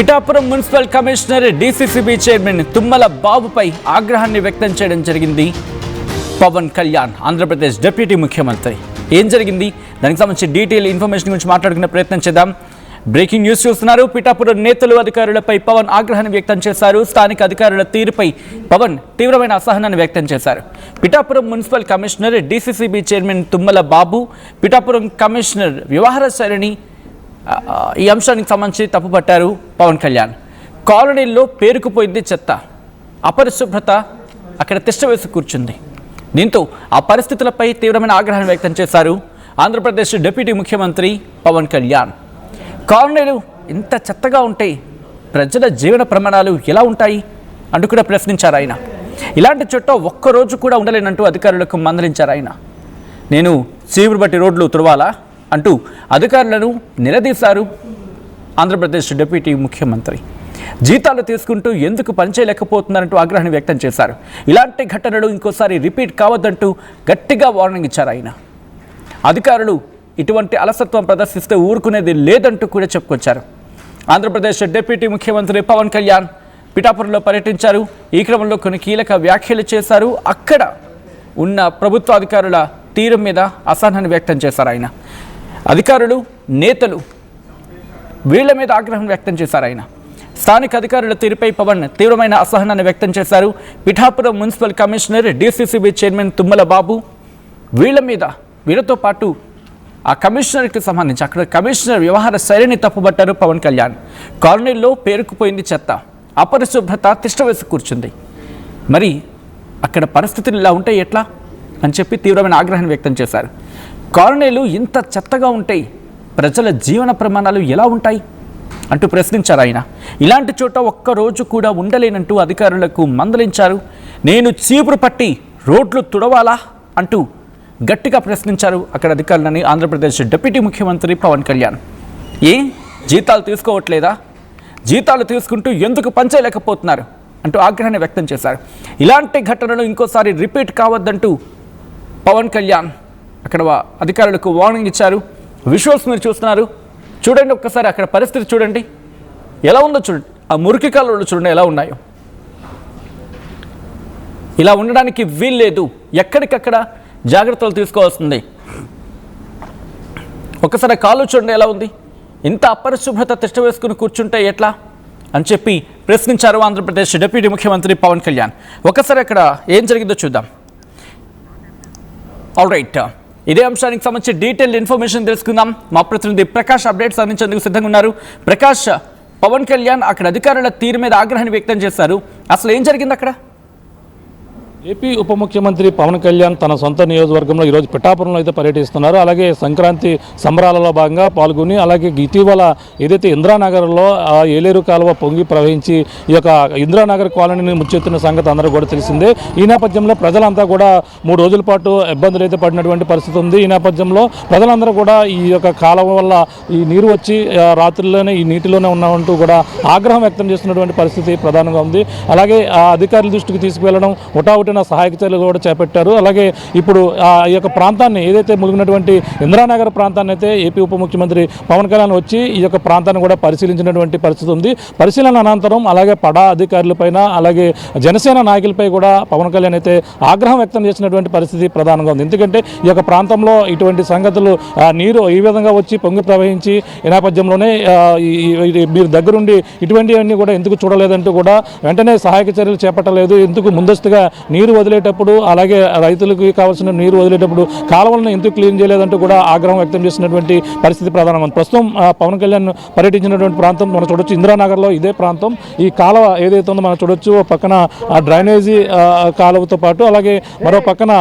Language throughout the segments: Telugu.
Pithapuram municipal commissioner DCCB chairman Tummala బాబుపై ఆగ్రహాన్ని వ్యక్తం చేయడం జరిగింది పవన్ కళ్యాణ్, ఆంధ్రప్రదేశ్ డిప్యూటీ ముఖ్యమంత్రి. ఏం జరిగింది, దానికి సంబంధించి డీటెయిల్ ఇన్ఫర్మేషన్ గురించి మాట్లాడుకునే ప్రయత్నం చేద్దాం. బ్రేకింగ్ న్యూస్ చూస్తున్నారు. పిఠాపురం నేతలు అధికారులపై పవన్ ఆగ్రహాన్ని వ్యక్తం చేశారు. స్థానిక అధికారుల తీరుపై పవన్ తీవ్రమైన అసహనాన్ని వ్యక్తం చేశారు. Pithapuram municipal commissioner DCCB chairman Tummala Babu Pithapuram commissioner వ్యవహార శైలిని ఈ అంశానికి సంబంధించి తప్పుపట్టారు పవన్ కళ్యాణ్. కాలనీల్లో పేరుకుపోయింది చెత్త, అపరిశుభ్రత అక్కడ తిష్టవేసి కూర్చుంది. దీంతో ఆ పరిస్థితులపై తీవ్రమైన ఆగ్రహాన్ని వ్యక్తం చేశారు ఆంధ్రప్రదేశ్ డిప్యూటీ ముఖ్యమంత్రి పవన్ కళ్యాణ్. కాలనీలు ఇంత చెత్తగా ఉంటే ప్రజల జీవన ప్రమాణాలు ఎలా ఉంటాయి అంటూ కూడా ప్రశ్నించారు ఆయన. ఇలాంటి చోట ఒక్కరోజు కూడా ఉండలేనంటూ అధికారులకు మందలించారు ఆయన. నేను చీపురు బట్టి రోడ్లు తుడవాలా అంటూ అధికారులను నిలదీశారు ఆంధ్రప్రదేశ్ డిప్యూటీ ముఖ్యమంత్రి. జీతాలు తీసుకుంటూ ఎందుకు పనిచేయలేకపోతున్నారంటూ ఆగ్రహాన్ని వ్యక్తం చేశారు. ఇలాంటి ఘటనలు ఇంకోసారి రిపీట్ కావద్దంటూ గట్టిగా వార్నింగ్ ఇచ్చారు ఆయన. అధికారులు ఇటువంటి అలసత్వం ప్రదర్శిస్తే ఊరుకునేది లేదంటూ కూడా చెప్పుకొచ్చారు. ఆంధ్రప్రదేశ్ డిప్యూటీ ముఖ్యమంత్రి పవన్ కళ్యాణ్ పిఠాపురంలో పర్యటించారు. ఈ క్రమంలో కొన్ని కీలక వ్యాఖ్యలు చేశారు. అక్కడ ఉన్న ప్రభుత్వ అధికారుల తీరు మీద అసహనాన్ని వ్యక్తం చేశారు ఆయన. అధికారులు, నేతలు వీళ్ల మీద ఆగ్రహం వ్యక్తం చేశారు ఆయన. స్థానిక అధికారుల తీరుపై పవన్ తీవ్రమైన అసహనాన్ని వ్యక్తం చేశారు. Pithapuram municipal commissioner DCCB chairman Tummala Babu వీళ్ళతో పాటు ఆ కమిషనర్కి సంబంధించి అక్కడ కమిషనర్ వ్యవహార శైలిని తప్పుబట్టారు పవన్ కళ్యాణ్. కాలనీల్లో పేరుకుపోయింది చెత్త, అపరిశుభ్రత తిష్టవేసి కూర్చుంది. మరి అక్కడ పరిస్థితులు ఇలా ఉంటే ఎట్లా అని చెప్పి తీవ్రమైన ఆగ్రహాన్ని వ్యక్తం చేశారు. కాలనీలు ఇంత చెత్తగా ఉంటాయి, ప్రజల జీవన ప్రమాణాలు ఎలా ఉంటాయి అంటూ ప్రశ్నించారు ఆయన. ఇలాంటి చోట ఒక్కరోజు కూడా ఉండలేనంటూ అధికారులకు మందలించారు. నేను చీపురు పట్టి రోడ్లు తుడవాలా అంటూ గట్టిగా ప్రశ్నించారు అక్కడ అధికారులని ఆంధ్రప్రదేశ్ డిప్యూటీ ముఖ్యమంత్రి పవన్ కళ్యాణ్. జీతాలు తీసుకోవట్లేదా, జీతాలు తీసుకుంటూ ఎందుకు పనిచేయలేకపోతున్నారు అంటూ ఆగ్రహాన్ని వ్యక్తం చేశారు. ఇలాంటి ఘటనలు ఇంకోసారి రిపీట్ కావద్దంటూ పవన్ కళ్యాణ్ అక్కడ అధికారులకు వార్నింగ్ ఇచ్చారు. విజువల్స్ మీరు చూస్తున్నారు, చూడండి ఒక్కసారి అక్కడ పరిస్థితి చూడండి ఎలా ఉందో చూడండి. ఆ మురికి కాలువలు చూడండి ఎలా ఉన్నాయో. ఇలా ఉండడానికి వీల్లేదు, ఎక్కడికక్కడ జాగ్రత్తలు తీసుకోవాల్సింది. ఒక్కసారి కాలు చూడండి ఎలా ఉంది, ఇంత అపరిశుభ్రత తిష్ట వేసుకుని కూర్చుంటే ఎట్లా అని చెప్పి ప్రశ్నించారు ఆంధ్రప్రదేశ్ డిప్యూటీ ముఖ్యమంత్రి పవన్ కళ్యాణ్. ఒకసారి అక్కడ ఏం జరిగిందో చూద్దాం. ఆల్ రైట్, ఇదే అంశానికి సంబంధించి డీటెయిల్ ఇన్ఫర్మేషన్ తెలుసుకుందాం. మా ప్రతినిధి ప్రకాష్ అప్డేట్స్ అందించేందుకు సిద్ధంగా ఉన్నారు. ప్రకాష్, పవన్ కళ్యాణ్ అక్కడ అధికారుల తీరు మీద ఆగ్రహాన్ని వ్యక్తం చేశారు. అసలు ఏం జరిగింది అక్కడ? ఏపీ ఉప ముఖ్యమంత్రి పవన్ కళ్యాణ్ తన సొంత నియోజకవర్గంలో ఈరోజు పిఠాపురంలో అయితే పర్యటిస్తున్నారు. అలాగే సంక్రాంతి సంబరాలలో భాగంగా పాల్గొని అలాగే ఇటీవల ఏదైతే ఇందిరానగర్లో ఏలేరు కాలువ పొంగి ప్రవహించి ఈ యొక్క ఇందిరానగర్ కాలనీని ముచ్చెత్తిన సంగతి అందరూ కూడా తెలిసిందే. ఈ నేపథ్యంలో ప్రజలంతా కూడా 3 రోజుల పాటు ఇబ్బందులు అయితే పడినటువంటి పరిస్థితి ఉంది. ఈ నేపథ్యంలో ప్రజలందరూ కూడా ఈ యొక్క కాలువ వల్ల ఈ నీరు వచ్చి రాత్రుల్లోనే ఈ నీటిలోనే ఉన్నామంటూ కూడా ఆగ్రహం వ్యక్తం చేస్తున్నటువంటి పరిస్థితి ప్రధానంగా ఉంది. అలాగే ఆ అధికారుల దృష్టికి తీసుకువెళ్ళడం, ముఠావుటి సహాయక చర్యలు కూడా చేపట్టారు. అలాగే ఇప్పుడు ఈ యొక్క ప్రాంతాన్ని ఏదైతే మునిగినటువంటి ఇందిరానగర్ ప్రాంతాన్ని అయితే ఏపీ ఉప ముఖ్యమంత్రి పవన్ కళ్యాణ్ వచ్చి ఈ యొక్క ప్రాంతాన్ని కూడా పరిశీలించినటువంటి పరిస్థితి ఉంది. పరిశీలన అనంతరం అలాగే పడా అధికారులపైన అలాగే జనసేన నాయకులపై కూడా పవన్ కళ్యాణ్ అయితే ఆగ్రహం వ్యక్తం చేసినటువంటి పరిస్థితి ప్రధానంగా ఉంది. ఎందుకంటే ఈ యొక్క ప్రాంతంలో ఇటువంటి సంగతులు నీరు ఈ విధంగా వచ్చి పొంగి ప్రవహించి ఈ నేపథ్యంలోనే మీరు దగ్గరుండి ఇటువంటివన్నీ కూడా ఎందుకు చూడలేదంటూ కూడా వెంటనే సహాయక చర్యలు చేపట్టలేదు, ఎందుకు ముందస్తుగా నీరు వదిలేటప్పుడు అలాగే రైతులకు కావాల్సిన నీరు వదిలేటప్పుడు కాలువలను ఎందుకు క్లీన్ చేయలేదంటూ కూడా ఆగ్రహం వ్యక్తం చేసినటువంటి పరిస్థితి ప్రధానమైంది. ప్రస్తుతం పవన్ కళ్యాణ్ పర్యటించినటువంటి ప్రాంతం మనం చూడొచ్చు. ఇందిరానగర్లో ఇదే ప్రాంతం. ఈ కాలువ ఏదైతే ఉందో మనం చూడొచ్చు. పక్కన డ్రైనేజీ కాలువతో పాటు అలాగే మరో పక్కన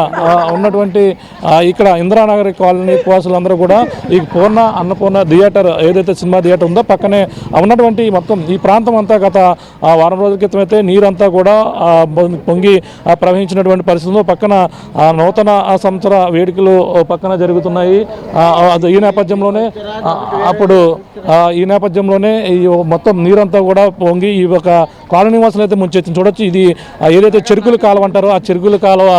ఉన్నటువంటి ఇక్కడ ఇందిరానగర్ కాలనీ వాసులందరూ కూడా ఈ అన్నపూర్ణ థియేటర్ ఏదైతే సినిమా థియేటర్ ఉందో పక్కనే ఉన్నటువంటి మొత్తం ఈ ప్రాంతం అంతా గత వారం రోజుల క్రితం అయితే నీరంతా కూడా పొంగి ప్రవహించినటువంటి పరిస్థితుల్లో పక్కన నూతన సంవత్సర వేడుకలు పక్కన జరుగుతున్నాయి. ఈ నేపథ్యంలోనే ఈ మొత్తం నీరంతా కూడా పొంగి ఈ ఒక కాలనీ వాసులు అయితే ముంచెత్తింది. చూడొచ్చు ఇది ఏదైతే చెరుకుల కాలువ అంటారో ఆ చెరుకుల కాలువ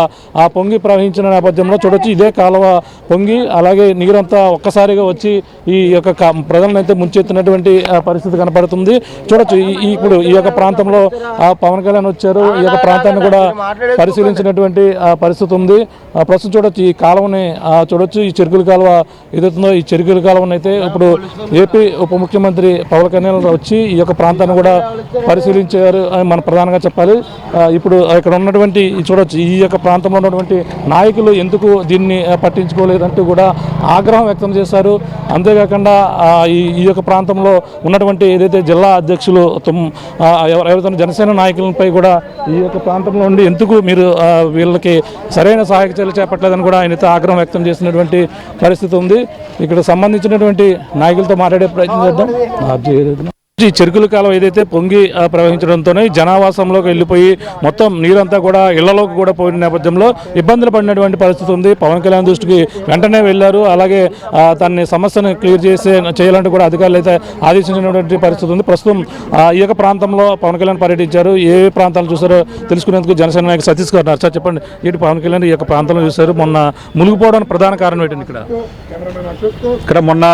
ఆ పొంగి ప్రవహించిన నేపథ్యంలో చూడొచ్చు ఇదే కాలువ పొంగి అలాగే నీరంతా ఒక్కసారిగా వచ్చి ఈ యొక్క ప్రజలను అయితే ముంచెత్తినటువంటి పరిస్థితి కనపడుతుంది. చూడొచ్చు ఇప్పుడు ఈ యొక్క ప్రాంతంలో పవన్ కళ్యాణ్ వచ్చారు. ఈ యొక్క ప్రాంతాన్ని కూడా పరిశీలించినటువంటి పరిస్థితి ఉంది. ప్రస్తుతం చూడొచ్చు ఈ కాలువని చూడొచ్చు ఈ చెరుకుల కాలువ ఏదైతుందో ఈ చెరుకుల కాలువని అయితే ఇప్పుడు ఏపీ ఉప ముఖ్యమంత్రి పవన్ కళ్యాణ్ వచ్చి ఈ యొక్క ప్రాంతాన్ని కూడా పరిశీలించారు అని మనం ప్రధానంగా చెప్పాలి. ఇప్పుడు ఇక్కడ ఉన్నటువంటి చూడొచ్చు ఈ యొక్క ప్రాంతంలో ఉన్నటువంటి నాయకులు ఎందుకు దీన్ని పట్టించుకోలేదంటూ కూడా ఆగ్రహం వ్యక్తం చేశారు. అంతేకాకుండా ఈ యొక్క ప్రాంతంలో ఉన్నటువంటి ఏదైతే జిల్లా అధ్యక్షులు ఎవరైతే జనసేన నాయకులపై కూడా ఈ యొక్క ప్రాంతంలో ఉండి ఎందుకు మీరు వీళ్ళకి సరైన సహాయక చర్యలు చేపట్టలేదని కూడా ఆయన ఆగ్రహం వ్యక్తం చేసినటువంటి పరిస్థితి ఉంది. ఇక్కడ సంబంధించినటువంటి నాయకులతో మాట్లాడే ప్రయత్నం చేద్దాం. ఈ చెరుకుల కాలం ఏదైతే పొంగి ప్రవహించడంతోనే జనావాసంలోకి వెళ్ళిపోయి మొత్తం నీరంతా కూడా ఇళ్లలోకి కూడా పోయిన నేపథ్యంలో ఇబ్బందులు పడినటువంటి పరిస్థితి ఉంది. పవన్ కళ్యాణ్ దృష్టికి వెంటనే వెళ్లారు. అలాగే దాన్ని సమస్యను క్లియర్ చేయాలంటూ కూడా అధికారులు అయితే ఆదేశించినటువంటి పరిస్థితి ఉంది. ప్రస్తుతం ఈ యొక్క ప్రాంతంలో పవన్ కళ్యాణ్ పర్యటించారు. ఏ ప్రాంతాలు చూసారో తెలుసుకునేందుకు జనసేన నాయకులు సతీష్ గారు సార్ చెప్పండి, ఇటు పవన్ కళ్యాణ్ ఈ యొక్క ప్రాంతంలో చూశారు. మొన్న మునిగిపోవడానికి ప్రధాన కారణం ఏంటండి? ఇక్కడ మొన్న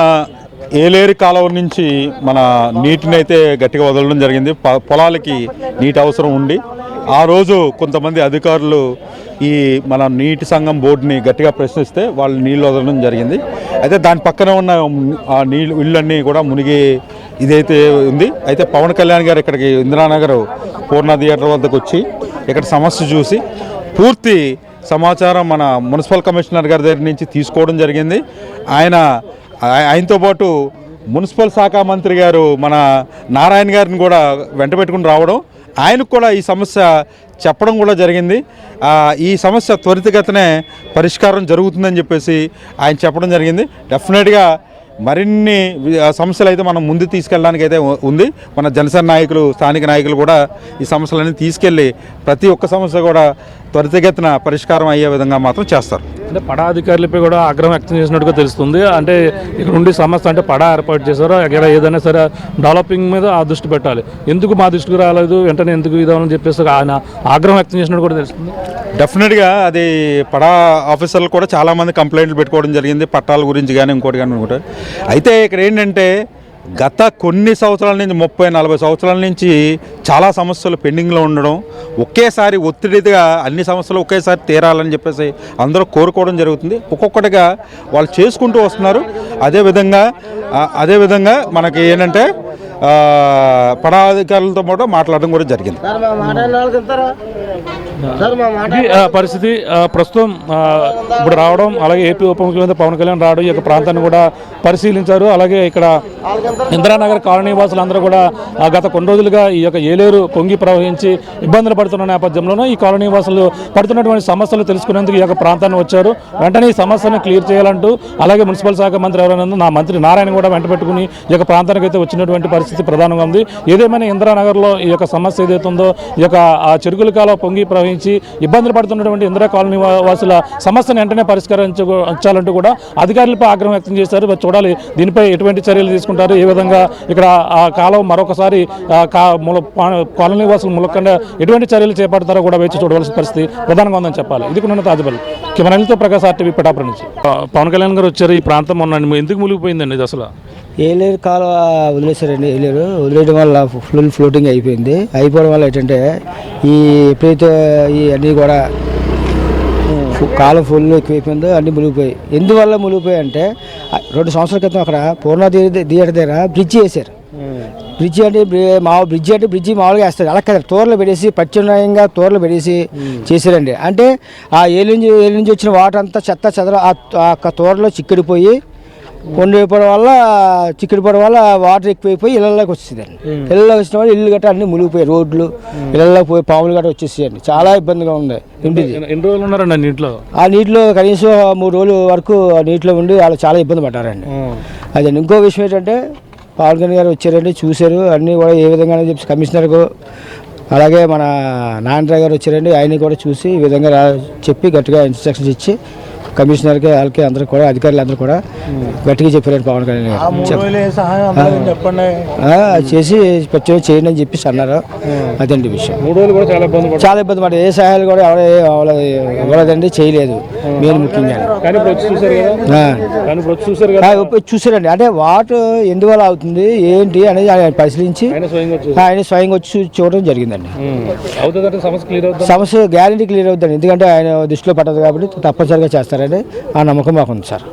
ఏలేరు కాలువ నుంచి మన నీటిని అయితే గట్టిగా వదలడం జరిగింది. పొలాలకి నీటి అవసరం ఉండి ఆ రోజు కొంతమంది అధికారులు ఈ మన నీటి సంఘం బోర్డుని గట్టిగా ప్రశ్నిస్తే వాళ్ళు నీళ్ళు వదలడం జరిగింది. అయితే దాని పక్కన ఉన్న ఆ నీళ్ళు ఇళ్ళన్నీ కూడా మునిగి ఇదైతే ఉంది. అయితే పవన్ కళ్యాణ్ గారు ఇక్కడికి ఇందిరానగర్ పూర్ణ థియేటర్ వద్దకు వచ్చి ఇక్కడ సమస్య చూసి పూర్తి సమాచారం మన మున్సిపల్ కమిషనర్ గారి దగ్గర నుంచి తీసుకోవడం జరిగింది. ఆయనతో పాటు మున్సిపల్ శాఖ మంత్రి గారు మన నారాయణ గారిని కూడా వెంట పెట్టుకుని రావడం, ఆయనకు కూడా ఈ సమస్య చెప్పడం కూడా జరిగింది. ఈ సమస్య త్వరితగతినే పరిష్కారం జరుగుతుందని చెప్పేసి ఆయన చెప్పడం జరిగింది. డెఫినెట్గా మరిన్ని సమస్యలు అయితే మనం ముందు తీసుకెళ్ళడానికి అయితే ఉంది. మన జనసేన నాయకులు స్థానిక నాయకులు కూడా ఈ సమస్యలన్నీ తీసుకెళ్ళి ప్రతి ఒక్క సమస్య కూడా త్వరితగతిన పరిష్కారం అయ్యే విధంగా మాత్రం చేస్తారు. అంటే పడా అధికారులపై కూడా ఆగ్రహం వ్యక్తం చేసినట్టుగా తెలుస్తుంది. అంటే ఇక్కడ ఉండి సమస్య అంటే పడా ఏర్పాటు చేశారో ఇక్కడ ఏదైనా సరే డెవలపింగ్ మీద ఆ దృష్టి పెట్టాలి, ఎందుకు మా దృష్టికి రాలేదు వెంటనే ఎందుకు ఇదామని చెప్పేసి ఆయన ఆగ్రహం వ్యక్తం చేసినట్టు కూడా తెలుస్తుంది. డెఫినెట్గా అది పడా ఆఫీసర్లు కూడా చాలామంది కంప్లైంట్లు పెట్టుకోవడం జరిగింది పట్టాల గురించి కానీ ఇంకోటి కానీ ఇంకోటి. అయితే ఇక్కడ ఏంటంటే గత కొన్ని సంవత్సరాల నుంచి 30-40 సంవత్సరాల నుంచి చాలా సమస్యలు పెండింగ్లో ఉండడం, ఒకేసారి ఒత్తిడిగా అన్ని సమస్యలు ఒకేసారి తీరాలని చెప్పేసి అందరూ కోరుకోవడం జరుగుతుంది. ఒక్కొక్కటిగా వాళ్ళు చేసుకుంటూ వస్తున్నారు. అదేవిధంగా మనకి ఏంటంటే పడాధికారులతో పాటు మాట్లాడడం కూడా జరిగింది. పరిస్థితి ప్రస్తుతం ఇప్పుడు రావడం, అలాగే ఏపీ ఉప ముఖ్యమంత్రి పవన్ కళ్యాణ్ రావడం ఈ యొక్క ప్రాంతాన్ని కూడా పరిశీలించారు. అలాగే ఇక్కడ ఇందిరానగర్ కాలనీ వాసులందరూ కూడా గత కొన్ని రోజులుగా ఈ యొక్క ఏలేరు పొంగి ప్రవహించి ఇబ్బందులు పడుతున్న నేపథ్యంలోనూ ఈ కాలనీ వాసులు పడుతున్నటువంటి సమస్యలు తెలుసుకునేందుకు ఈ యొక్క ప్రాంతాన్ని వచ్చారు. వెంటనే ఈ సమస్యను క్లియర్ చేయాలంటూ అలాగే మున్సిపల్ శాఖ మంత్రి ఎవరైనా నా మంత్రి నారాయణ కూడా వెంట పెట్టుకుని ఈ యొక్క ప్రాంతానికి అయితే వచ్చినటువంటి పరిస్థితి ప్రధానంగా ఉంది. ఏదేమైనా ఇందిరానగర్లో ఈ యొక్క సమస్య ఏదైతే ఉందో ఈ యొక్క చెరుకుల కాలువ పొంగి ప్రవహించి ఇబ్బందులు పడుతున్నటువంటి ఇందిరా కాలనీ వాసుల సమస్యను వెంటనే పరిష్కరించాలంటూ కూడా అధికారులపై ఆగ్రహం వ్యక్తం చేశారు. చూడాలి దీనిపై ఎటువంటి చర్యలు తీసుకుంటారు, ఏ విధంగా ఇక్కడ ఆ కాలం మరొకసారి కాలనీ వాసులు ములకుండా ఎటువంటి చర్యలు చేపడతారో కూడా వేచి చూడవలసిన పరిస్థితి ప్రధానంగా ఉందని చెప్పాలి. ఇది కూడా తాజుబల్ కెమెరాలతో ప్రకాశ్ RTV పిఠాపురం నుంచి. పవన్ కళ్యాణ్ గారు వచ్చారు. ఈ ప్రాంతం ఉన్నాను ఎందుకు మునిగిపోయిందండి? ఇది అసలు ఏలేరు కాలువ వదిలేశారండి. ఏలేరు వదిలేయడం వల్ల ఫుల్ ఫ్లోటింగ్ అయిపోయింది. అయిపోవడం వల్ల ఏంటంటే ఎప్పుడైతే ఈ అన్నీ కూడా కాలం ఫుల్ ఎక్కువైపోయిందో అన్నీ మునిగిపోయాయి. ఎందువల్ల మునిగిపోయాయి అంటే 2 సంవత్సరాల క్రితం అక్కడ పూర్ణ థియేటర్ దగ్గర బ్రిడ్జి వేశారు. బ్రిడ్జి అంటే బ్రిడ్జి మామూలుగా వేస్తారు, అలా కదా తోరలు పెట్టేసి ప్రత్యామ్నాయంగా తోరలు పెట్టేసి చేశారండి. అంటే ఆ ఏలు నుంచి వచ్చిన వాటర్ అంతా చెత్త చెదర ఆ తోరలో చిక్కిడిపోయి కొండిపోవడం వల్ల వాటర్ ఎక్కువైపోయి ఇళ్ళలోకి వచ్చేదండి. ఇళ్ళలోకి వచ్చిన వాళ్ళు ఇల్లు గట్రా అన్ని మునిగిపోయి రోడ్లు ఇళ్ళలోకి పోయి పాములు గట్రా వచ్చేసేయండి. చాలా ఇబ్బందిగా ఉంది. ఎన్ని రోజులు ఉన్నారండి నీటిలో? ఆ నీటిలో కనీసం 3 రోజుల వరకు నీటిలో ఉండి వాళ్ళు చాలా ఇబ్బంది పడ్డారండి. అదే ఇంకో విషయం ఏంటంటే పవన్ కళ్యాణ్ గారు వచ్చారండి, చూశారు అన్నీ కూడా ఏ విధంగా చెప్పి కమిషనర్కు అలాగే మన నారాయణ గారు వచ్చారండి, ఆయన కూడా చూసి ఈ విధంగా చెప్పి గట్టిగా ఇన్స్ట్రక్షన్స్ ఇచ్చి కమిషనర్కి వాళ్ళకి అందరూ కూడా అధికారులు అందరూ కూడా గట్టిగా చెప్పారండి పవన్ కళ్యాణ్ గారు చేసి ప్రత్యేకం చేయండి అని చెప్పేసి అన్నారు. అదండి విషయం. 3 రోజులు కూడా చాలా ఇబ్బంది పడ్డారు. ఏ సహాయాలు కూడా ఎవరు ఇవ్వలేదండి, చేయలేదు. మెయిన్ ముఖ్యంగా కానీ ఇప్పుడు వచ్చి చూసారు కదా. చూసారండి. అంటే వాటర్ ఎందువల్ల అవుతుంది ఏంటి అనేది ఆయన పరిశీలించి ఆయన స్వయంగా వచ్చి చూడడం జరిగిందండి. సమస్య గ్యారెంటీ క్లియర్ అవుతుంది. ఎందుకంటే ఆయన దృష్టిలో పట్టదు కాబట్టి తప్పనిసరిగా చేస్తారని ఆ నమ్మకం మాకు ఉంది సార్.